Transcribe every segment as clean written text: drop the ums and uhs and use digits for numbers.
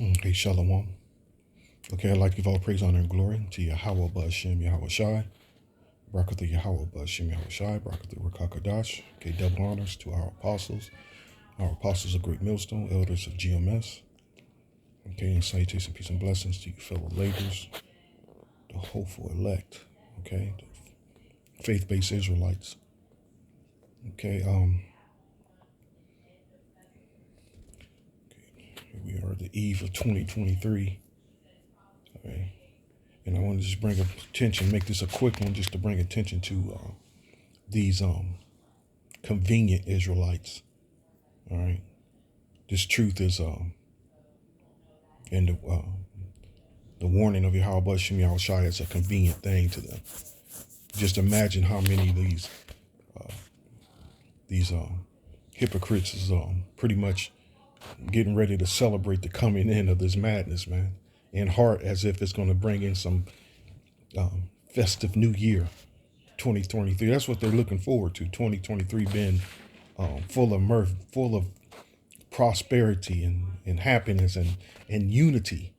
Okay, Shalom. Okay, I'd like to give all praise, honor, and glory to Yahweh Ba'Shem Yahweh Shai, Barakatha Yahweh Ba'Shem Yahweh Shai, Barakatha Rakakadash. Okay, double honors to our apostles of Great Millstone, elders of GMS. Okay, and salutation, peace, and blessings to you fellow laborers, the hopeful elect. Okay, the faith-based Israelites. Okay, we are at the eve of 2023. Okay, and I want to just bring attention, make this a quick one, just to bring attention to these convenient Israelites. All right, this truth is and the warning of Yahweh Shem Yahweh Shai is a convenient thing to them. Just imagine how many of these hypocrites is pretty much getting ready to celebrate the coming in of this madness, man, in heart, as if it's going to bring in some festive new year, 2023. That's what they're looking forward to. 2023 being full of mirth, full of prosperity and happiness and unity.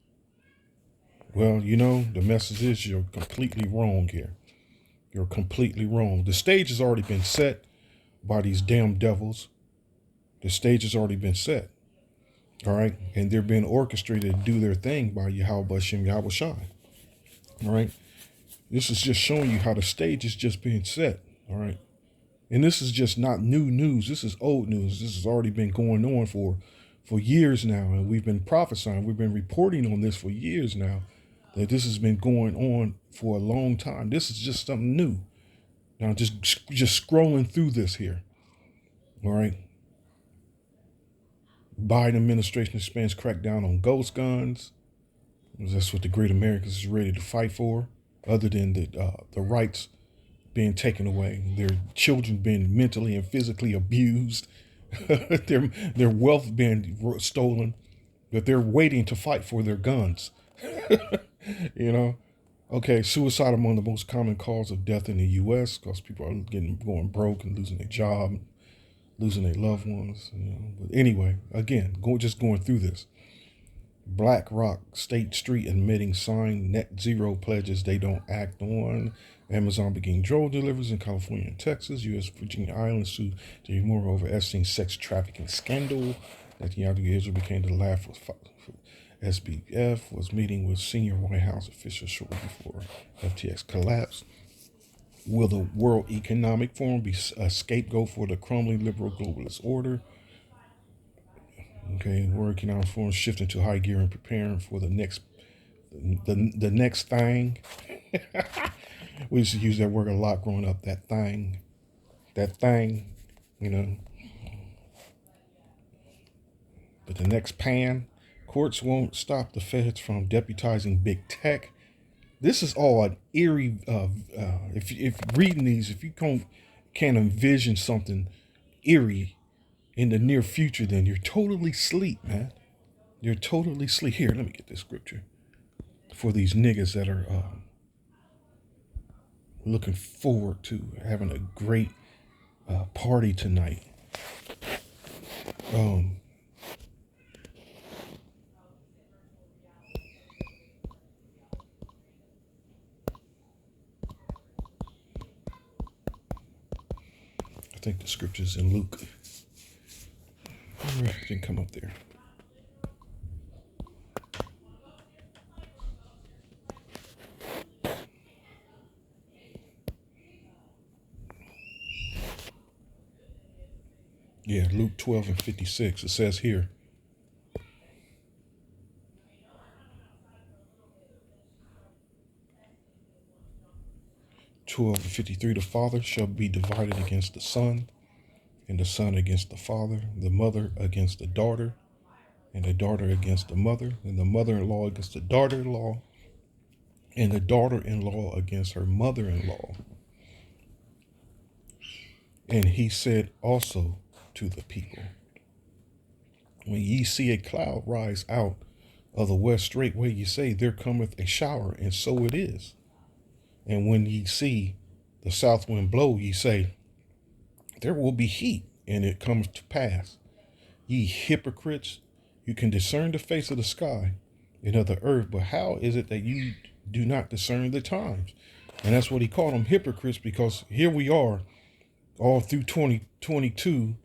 Well, the message is you're completely wrong here. You're completely wrong. The stage has already been set by these damn devils. The stage has already been set. All right. And they're being orchestrated to do their thing by Yahweh Shem Yahweh Shai. All right. This is just showing you how the stage is just being set. All right. And this is just not new news. This is old news. This has already been going on for years now. And we've been prophesying. We've been reporting on this for years now. That this has been going on for a long time. This is just something new. Now, just scrolling through this here. All right. Biden administration expands crackdown on ghost guns. That's what the great Americans is ready to fight for. Other than the rights being taken away, their children being mentally and physically abused, their wealth being stolen, that they're waiting to fight for their guns. Okay, suicide among the most common cause of death in the U.S. because people are going broke and losing their job, losing their loved ones. But anyway, again, going through this. BlackRock State Street admitting sign net zero pledges they don't act on. Amazon began drone deliveries in California and Texas. U.S. Virginia Islands sued to more over Epstein sex trafficking scandal. Netanyahu Israel became the laugh with SBF was meeting with senior White House officials shortly before FTX collapse. Will the World Economic Forum be a scapegoat for the crumbling liberal globalist order? Okay, World Economic Forum shifting to high gear and preparing for the next thing. We used to use that word a lot growing up. That thing. But the next pan. Courts won't stop the feds from deputizing big tech. This is all an eerie. If reading these, if you can't envision something eerie in the near future, then you're totally asleep, man. You're totally asleep. Here, let me get this scripture for these niggas that are looking forward to having a great party tonight. I think the scripture's in Luke. It didn't come up there. Yeah, Luke 12 and 56. It says here. "12 and 53, the father shall be divided against the son, and the son against the father, the mother against the daughter, and the daughter against the mother, and the mother-in-law against the daughter-in-law, and the daughter-in-law against her mother-in-law. And he said also to the people, when ye see a cloud rise out of the west straightway, ye say, there cometh a shower, and so it is. And when ye see the south wind blow, ye say, there will be heat, and it comes to pass. Ye hypocrites, You can discern the face of the sky and of the earth, but how is it that you do not discern the times? And that's what he called them, hypocrites, because here we are all through 2022,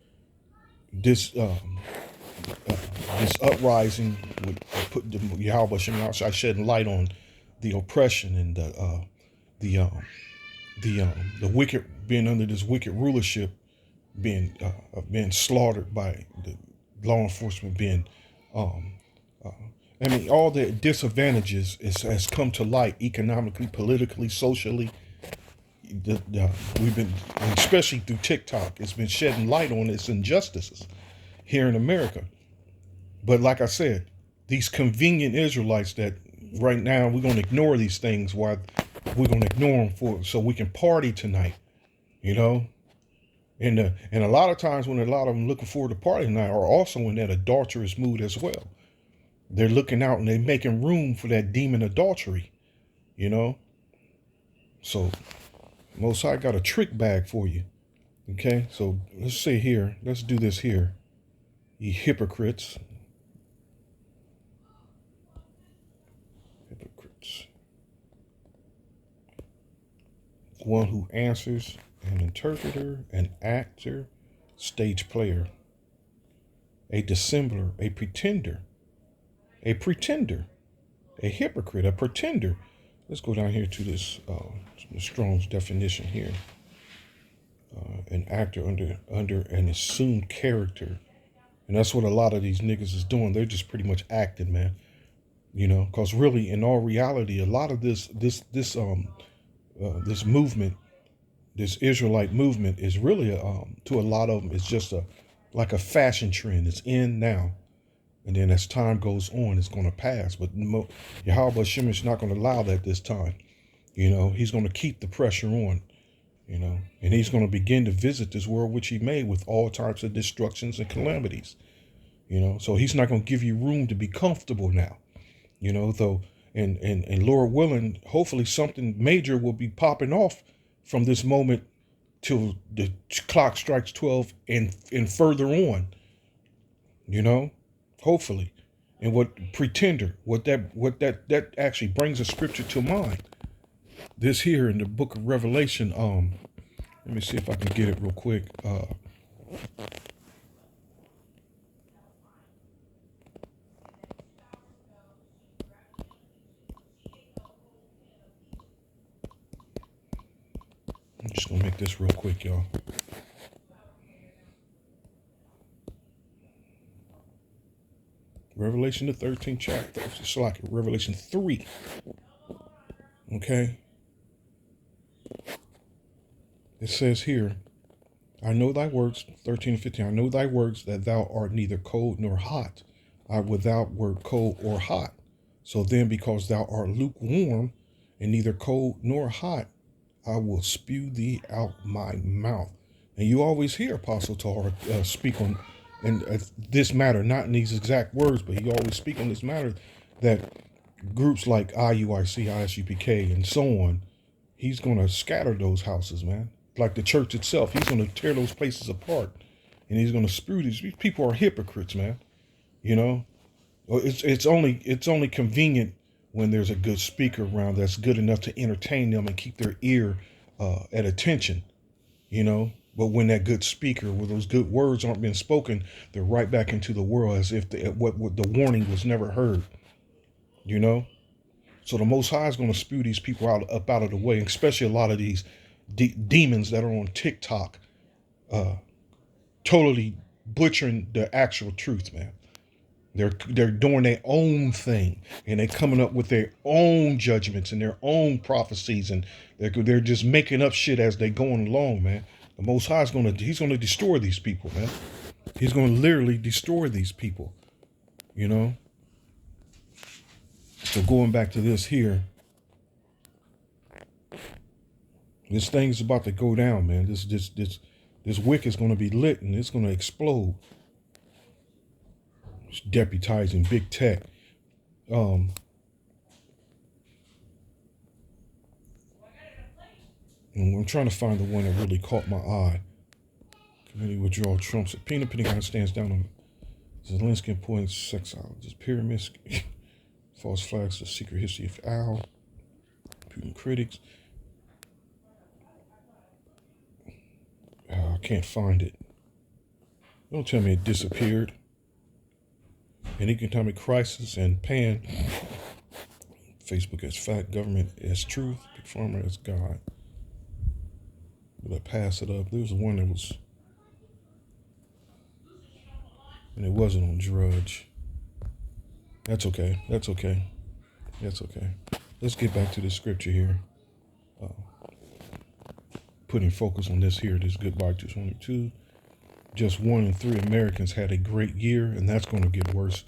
this this uprising would put Yahweh Shemashai shedding light on the oppression and the the wicked, being under this wicked rulership, being slaughtered by the law enforcement, being I mean, all the disadvantages has come to light economically, politically, socially. We've been, especially through TikTok, it's been shedding light on its injustices here in America. But like I said, these convenient Israelites that right now we're going to ignore these things, while we're going to ignore them so we can party tonight, you know. And a lot of times when a lot of them looking forward to party tonight are also in that adulterous mood as well. They're looking out and they're making room for that demon adultery, you know. So Most High got a trick bag for you. Okay, so let's say here, let's do this here. Ye hypocrites. Hypocrites. One who answers, an interpreter, an actor, stage player, a dissembler, a pretender, a hypocrite, a pretender. Let's go down here to this Strong's definition here. An actor under an assumed character, and that's what a lot of these niggas is doing. They're just pretty much acting, man. You know, because really, in all reality, a lot of this movement, this Israelite movement, is really to a lot of them, it's just like a fashion trend. It's in now, and then as time goes on, it's going to pass. But Yahweh Hashem is not going to allow that this time. You know, he's going to keep the pressure on. You know, and he's going to begin to visit this world which he made with all types of destructions and calamities. You know, so he's not going to give you room to be comfortable now. You know, though, and Lord willing, hopefully something major will be popping off from this moment till the clock strikes 12 and further on. You know, hopefully, and what that actually brings a scripture to mind. This here in the book of Revelation, let me see if I can get it real quick. I'm just gonna make this real quick, y'all. Revelation the 13th chapter. It's like Revelation 3. Okay. It says here, I know thy works, 13 and 15, I know thy works, that thou art neither cold nor hot. I without word cold or hot. So then, because thou art lukewarm and neither cold nor hot, I will spew thee out my mouth. And you always hear Apostle Tahar speak on this matter, not in these exact words, but he always speak on this matter, that groups like IUIC, ISUPK, and so on, he's going to scatter those houses, man. Like the church itself, he's going to tear those places apart, and he's going to spew these people are hypocrites, man. You know, it's only convenient when there's a good speaker around that's good enough to entertain them and keep their ear at attention. You know, but when that good speaker, where those good words aren't being spoken, they're right back into the world as if what the warning was never heard. You know, so the Most High is going to spew these people up out of the way, especially a lot of these demons that are on TikTok, totally butchering the actual truth, man. They're doing their own thing, and they're coming up with their own judgments and their own prophecies, and they're just making up shit as they're going along, man. The Most High is he's gonna destroy these people, man. He's gonna literally destroy these people, you know. So going back to this here, this thing's about to go down, man. This wick is gonna be lit, and it's gonna explode. It's deputizing big tech. I'm trying to find the one that really caught my eye. Committee withdraw Trump subpoena. Pentagon stands down on Zelensky points sexologist, pyramids, false flags, the secret history of Al, Putin critics. I can't find it. Don't tell me it disappeared. And economic crisis and pan. Facebook as fact, government as truth, big pharma as God. But I pass it up. There was one that was, and it wasn't on Drudge. That's okay. That's okay. That's okay. Let's get back to the scripture here. Putting focus on this here, this goodbye to 22. Just 1 in 3 Americans had a great year, and that's going to get worse.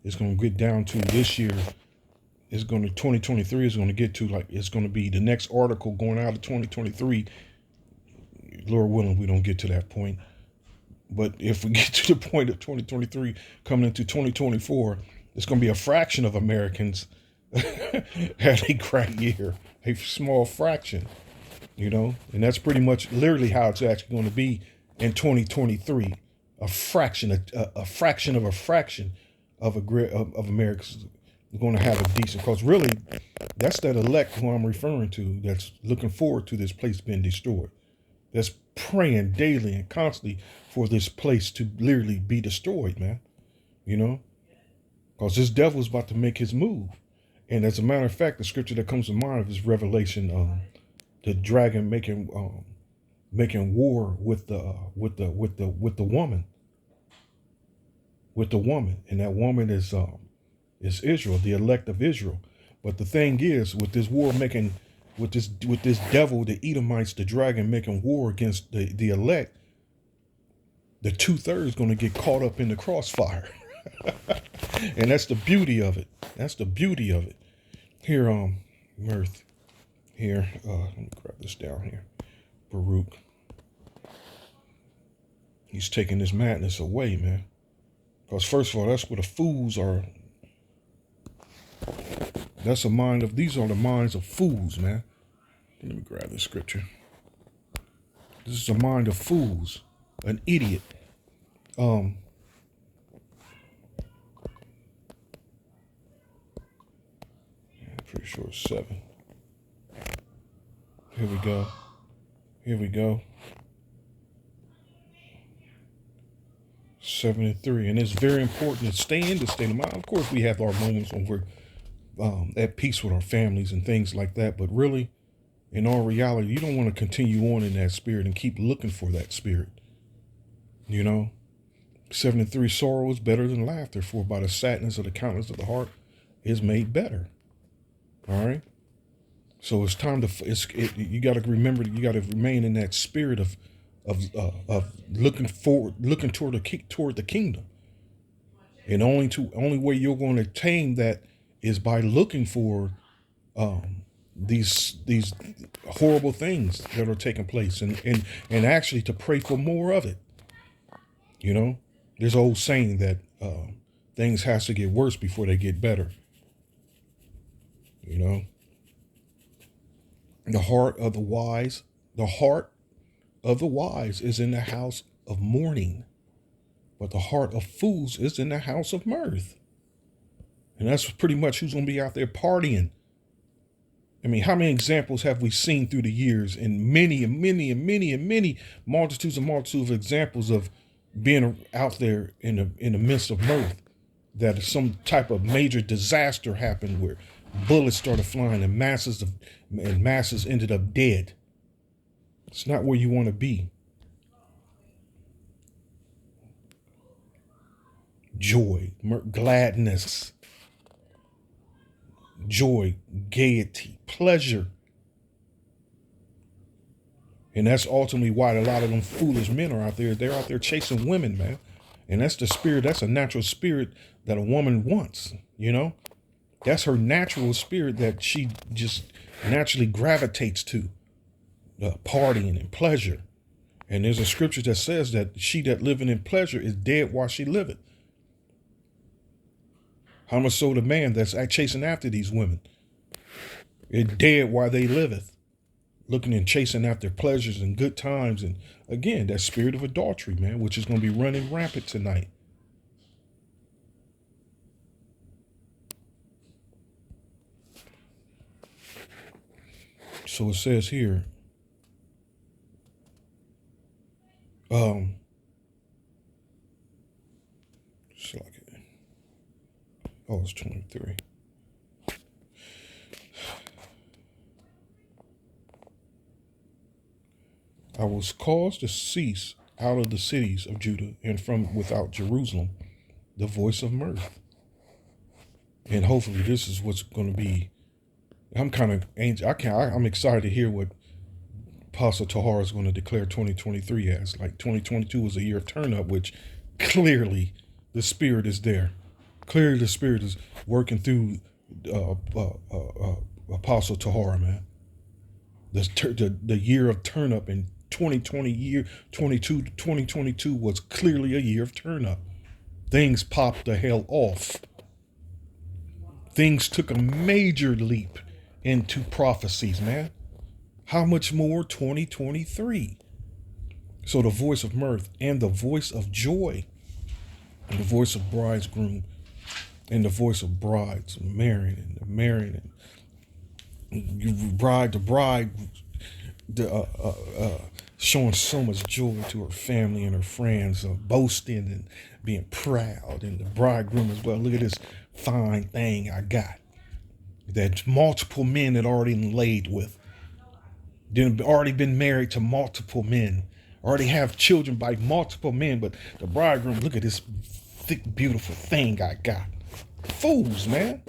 It's going to get down to this year. It's going to 2023 is going to get to like it's going to be the next article going out of 2023. Lord willing, we don't get to that point. But if we get to the point of 2023 coming into 2024, it's going to be a fraction of Americans had a great year, a small fraction, you know, and that's pretty much literally how it's actually going to be in 2023. A fraction of Americans are going to have a decent, because really that's that elect who I'm referring to that's looking forward to this place being destroyed. That's praying daily and constantly for this place to literally be destroyed, man. You know, because this devil is about to make his move. And as a matter of fact, the scripture that comes to mind is Revelation, the dragon making war with the woman, and that woman is Israel, the elect of Israel. But the thing is, with this war making, with this devil, the Edomites, the dragon making war against the elect, the 2/3 going to get caught up in the crossfire. And that's the beauty of it. That's the beauty of it. Here, Mirth. Here, let me grab this down here. Baruch. He's taking this madness away, man. Because first of all, that's where the fools are. That's a mind of, these are the minds of fools, man. Let me grab this scripture. This is a mind of fools. An idiot. Pretty sure it's 7. Here we go. Here we go. 7 and 3. And it's very important to stay in the state of mind. Of course, we have our moments when we're at peace with our families and things like that. But really, in all reality, you don't want to continue on in that spirit and keep looking for that spirit. You know, 7 and 3, sorrow is better than laughter, for by the sadness of the countenance of the heart is made better. All right. So it's time to, you got to remember that you got to remain in that spirit of looking forward, looking toward the kingdom. And only way you're going to attain that is by looking for these horrible things that are taking place, and actually to pray for more of it. You know, there's an old saying that things has to get worse before they get better. You know, the heart of the wise is in the house of mourning, but the heart of fools is in the house of mirth. And that's pretty much who's going to be out there partying. I mean, how many examples have we seen through the years, and many multitudes of examples of being out there in the midst of mirth, that some type of major disaster happened where bullets started flying and masses ended up dead. It's not where you want to be. Joy, gladness, joy, gaiety, pleasure. And that's ultimately why a lot of them foolish men are out there. They're out there chasing women, man. And that's the spirit. That's a natural spirit that a woman wants, you know. That's her natural spirit that she just naturally gravitates to, partying and pleasure. And there's a scripture that says that she that living in pleasure is dead while she liveth. How much so the man that's chasing after these women is dead while they liveth, looking and chasing after pleasures and good times. And again, that spirit of adultery, man, which is going to be running rampant tonight. So it says here, it's like, oh, it's 23. I was caused to cease out of the cities of Judah and from without Jerusalem the voice of mirth. And hopefully this is what's going to be. I'm kind of I'm excited to hear what Apostle Tahar is going to declare 2023 as. Like 2022 was a year of turn up, which clearly the Spirit is there. Clearly the Spirit is working through Apostle Tahar, man. The year of turn up in 2022 was clearly a year of turn up. Things popped the hell off. Things took a major leap into prophecies, man. How much more 2023? So the voice of mirth and the voice of joy and the voice of bridegroom and the voice of brides marrying and you bride to bride, showing so much joy to her family and her friends, boasting and being proud, and the bridegroom as well. Look at this fine thing I got that multiple men had already laid with, already been married to multiple men, already have children by multiple men, but the bridegroom, look at this thick, beautiful thing I got. Fools, man.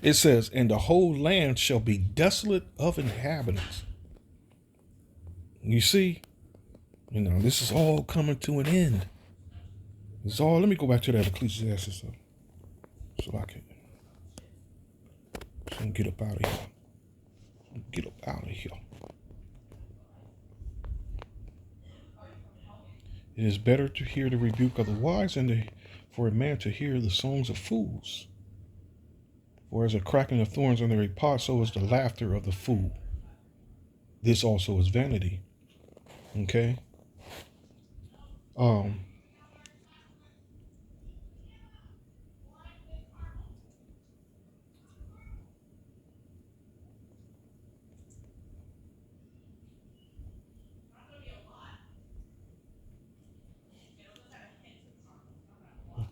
It says, and the whole land shall be desolate of inhabitants. You see, this is all coming to an end. It's all, let me go back to that Ecclesiastes so I can get up out of here. Get up out of here. It is better to hear the rebuke of the wise than for a man to hear the songs of fools. For as a cracking of thorns under a pot, so is the laughter of the fool. This also is vanity. Okay?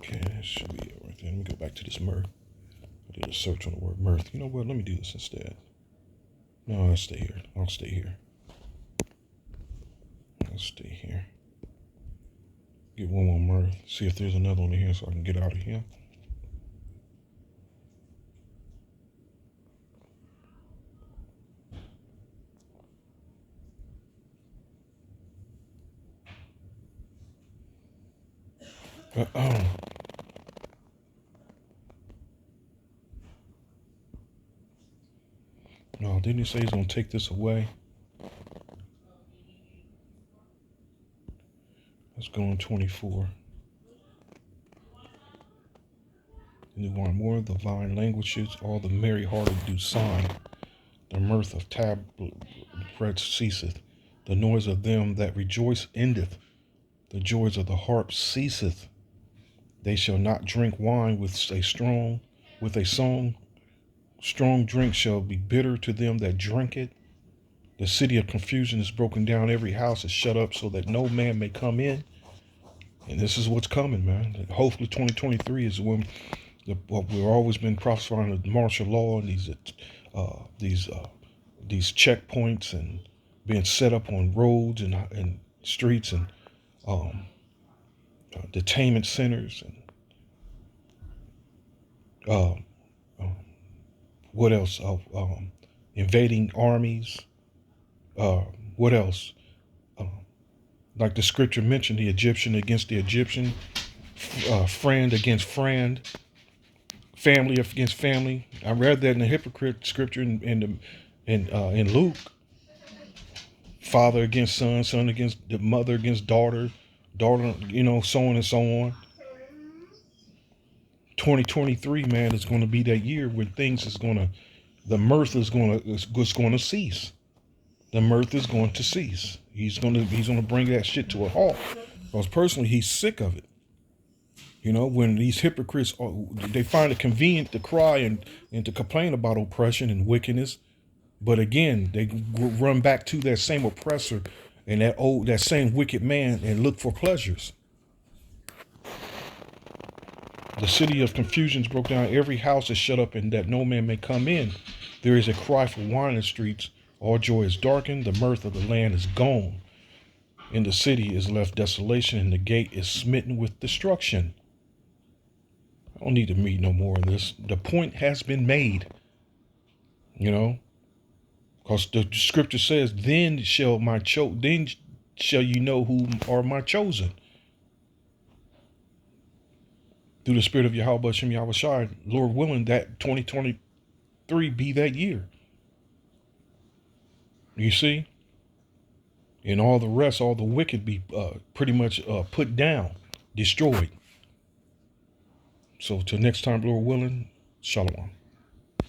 Okay, that should be it right there. Let me go back to this mirth. I did a search on the word mirth. You know what? Let me do this instead. No, I'll stay here. I'll stay here. Get one more mirth. See if there's another one in here so I can get out of here. No, didn't he say he's going to take this away? Let's go on 24. And you want more of the vine languages, all the merry-hearted do sign. The mirth of tabrets ceaseth. The noise of them that rejoice endeth. The joys of the harp ceaseth. They shall not drink wine with a song. Strong drink shall be bitter to them that drink it. The city of confusion is broken down. Every house is shut up so that no man may come in. And this is what's coming, man. Hopefully 2023 is when what we've always been prophesying the martial law and these checkpoints and being set up on roads and streets and detainment centers and what else? Invading armies. What else? Like the scripture mentioned, the Egyptian against the Egyptian, friend against friend, family against family. I read that in the hypocrite scripture in Luke. Father against son, son against the mother against daughter, so on and so on. 2023, man, is going to be that year when the mirth is going to cease. The mirth is going to cease. He's going to bring that shit to a halt. Because personally, he's sick of it. When these hypocrites, they find it convenient to cry and to complain about oppression and wickedness, But again, they run back to that same oppressor and that same wicked man and look for pleasures. The city of confusions broke down. Every house is shut up, and that no man may come in. There is a cry for wine in the streets. All joy is darkened. The mirth of the land is gone. And the city is left desolation, and the gate is smitten with destruction. I don't need to read no more of this. The point has been made. You know, because the scripture says, "Then shall you know who are my chosen." Through the spirit of Yahweh Shem Yahweh Shai, Lord willing, that 2023 be that year. You see? And all the rest, all the wicked be pretty much put down, destroyed. So till next time, Lord willing, Shalom.